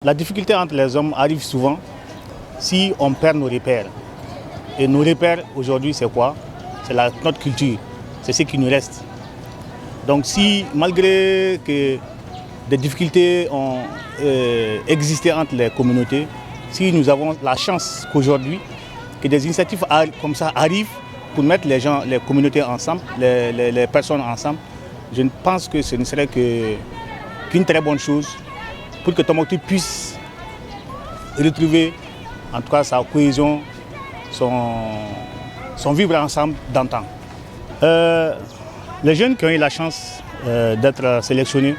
La difficulté entre les hommes arrive souvent si on perd nos repères. Et nos repères aujourd'hui c'est quoi? C'est notre culture, c'est ce qui nous reste. Donc si malgré que des difficultés ont existé entre les communautés, si nous avons la chance qu'aujourd'hui que des initiatives comme ça arrivent pour mettre les communautés ensemble, les personnes ensemble, je pense que ce ne serait qu'une très bonne chose pour que Tombouctou puisse retrouver en tout cas sa cohésion, son vivre ensemble d'antan. Les jeunes qui ont eu la chance d'être sélectionnés,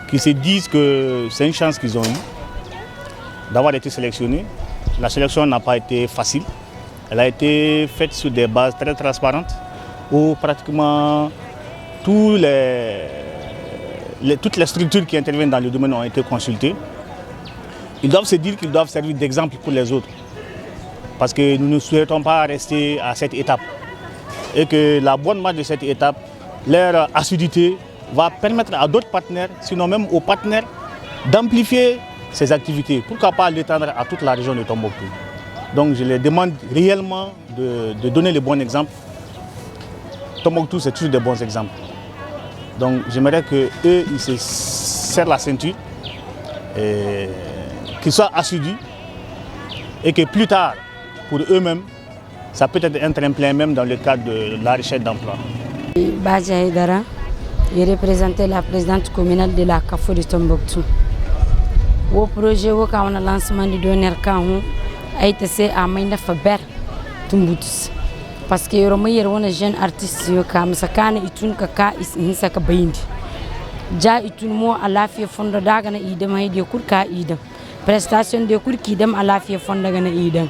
qui se disent que c'est une chance qu'ils ont eue d'avoir été sélectionnés. La sélection n'a pas été facile. Elle a été faite sur des bases très transparentes où pratiquement toutes les structures qui interviennent dans le domaine ont été consultées. Ils doivent se dire qu'ils doivent servir d'exemple pour les autres. Parce que nous ne souhaitons pas rester à cette étape. Et que la bonne marche de cette étape, leur assiduité, va permettre à d'autres partenaires, sinon même aux partenaires, d'amplifier ces activités. Pourquoi pas l'étendre à toute la région de Tombouctou. Donc je les demande réellement de donner le bon exemple. Tombouctou, c'est toujours des bons exemples. Donc j'aimerais qu'eux, ils se serrent la ceinture, qu'ils soient assidus et que plus tard, pour eux-mêmes, ça peut être un tremplin même dans le cadre de la recherche d'emploi. Badja Haïdara, je représente la présidente communale de la CAFO de Tombouctou. Le projet où on a lancement de donner a été fait à Maïna Faber Tombouctou. Parce que les jeunes artistes comme Sakana Itun Kaka Isaka Bindi. Ja Itun Mo à la fie fonda dagana idem haïdi kurka idem. Prestation de cours qui dem à la fie fonda gana idem.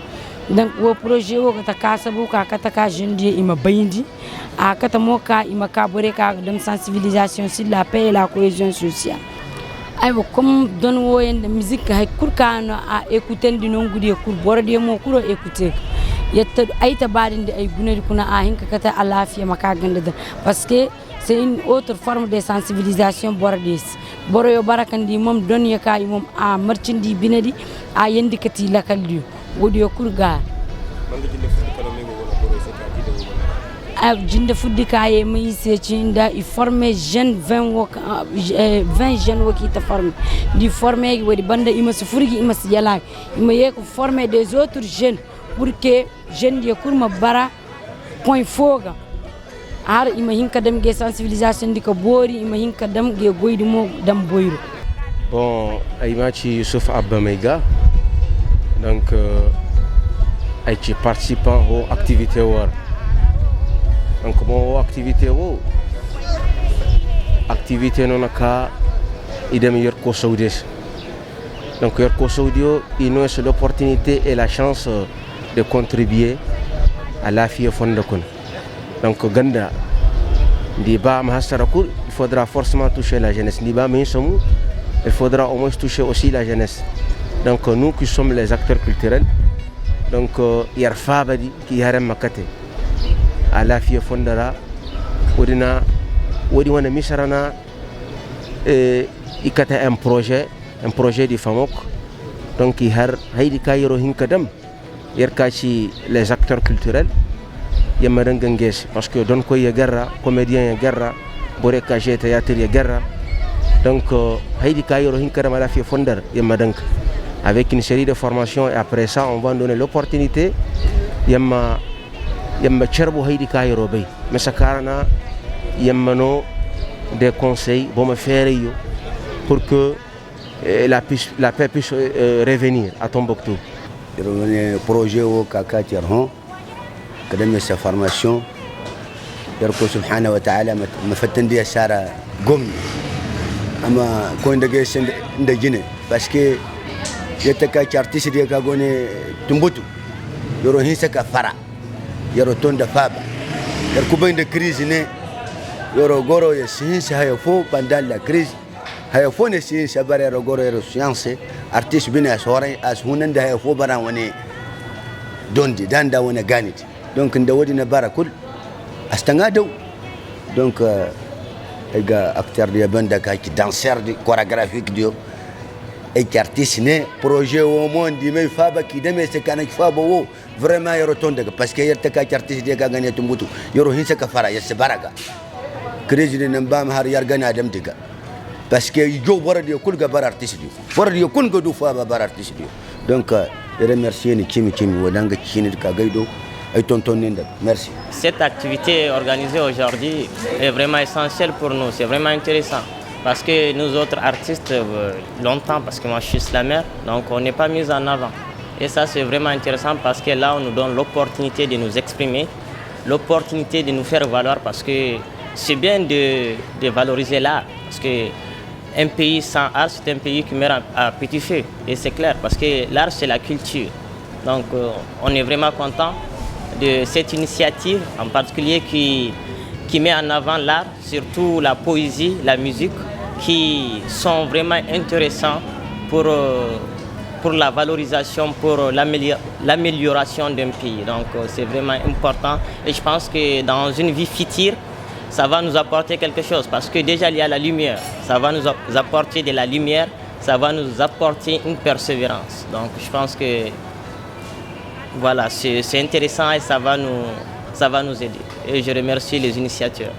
Donc le projet où kata kasabu ka kata ka jeune die ima bindi a kata moka ima kabore ka dem sensibilisation sur la paix et la cohésion sociale. Aywa comme don woyen de musique hay kurka no a écouter di non gudi kur borde mo kuro écouter. Yetta ayta barinde ay gunari kuna a hinka kata à la fie maka ganda parce que c'est une autre forme de sensibilisation bordes. Boro yo barakandi mom don yaka mom a marchindi binadi a yendi kati lakaldu. Wodi kurga a jinde fuddi kaye mai se cinda i former jeune 20 jeunes wo ki ta former di former wodi banda ima su furgi ima su yala ima yeko former des autres jeunes pour que jeunes de kurma bara point foga har ima hinka dem ge sensibilisation di ko bori ima hinka dem ge goydi mo dam boyro. Bon aymaci Youssouf Abba Meiga. Donc, je suis participant aux activités. Donc, mon activité non ka idem Yorko Saoudis. Donc, Yorko Saudio, il nous a l'opportunité et la chance de contribuer à la fille fondakun. Donc, Ganda, Diba Mahasarakur, il faudra forcément toucher la jeunesse. Diba Minsomu, il faudra au moins toucher aussi la jeunesse. Donc nous qui sommes les acteurs culturels, donc Yarfa Badi qui yarem makate, à la fille fondara, odina wana misarana ikata un projet de famok, donc il har haidi kayro hinkadam, yarkachi les acteurs culturels, yamadanganges parce que don ko yagarra, comédien yagarra, bore kaje théâtre yagarra, donc haidi kayro hinkadam à la fille fondar yamadang. Avec une série de formations et après ça on va donner l'opportunité yamma cherbo haydi kayro bay mesakarana yammano des conseils bon me faire yo pour que la paix puisse revenir à Tombouctou. Le projet au kaka tirhon kadam sa formation yarko subhanahu wa ta'ala mafatandi sara gom ama ko ndage sen ndagine parce que yetaka artiste dia kagone Tombouctou yoro hinsa ka fara yoro tonda faba yar kubain de crise ne yoro goro ya sinsa hayo fo pendant la crise hayo fo ne sinsa bare yoro goro yoro science artiste bina sore as hunanda hayo fo bara woni dondi danda wona ganit donc nda wodi na bara kul astanga do donc ega acteur dia banda ka ki danseur di chorégraphique dio et qui artiste né projet au monde mais faba qui deme se kana faba wo vraiment yoro tonde parce que yerta ka artiste de ga gane tumbutu yoro hinsa ka fara yesse baraka crazy ne nambam har yar gana adam diga parce que yo bora de kul ga bar artiste dio bora de kun ga du faba bar artiste dio donc remercier ni kimi wadanga chini ka gaido ay tonton nenda merci. Cette activité organisée aujourd'hui est vraiment essentielle pour nous, c'est vraiment intéressant. Parce que nous autres artistes, longtemps, parce que moi je suis slammer, donc on n'est pas mis en avant. Et ça c'est vraiment intéressant parce que là on nous donne l'opportunité de nous exprimer, l'opportunité de nous faire valoir parce que c'est bien de valoriser l'art. Parce qu'un pays sans art, c'est un pays qui meurt à petit feu. Et c'est clair, parce que l'art c'est la culture. Donc on est vraiment content de cette initiative, en particulier qui met en avant l'art, surtout la poésie, la musique, qui sont vraiment intéressants pour la valorisation, pour l'amélioration d'un pays. Donc c'est vraiment important et je pense que dans une vie future, ça va nous apporter quelque chose parce que déjà il y a la lumière, ça va nous apporter de la lumière, ça va nous apporter une persévérance. Donc je pense que voilà, c'est intéressant et ça va nous aider. Et je remercie les initiateurs.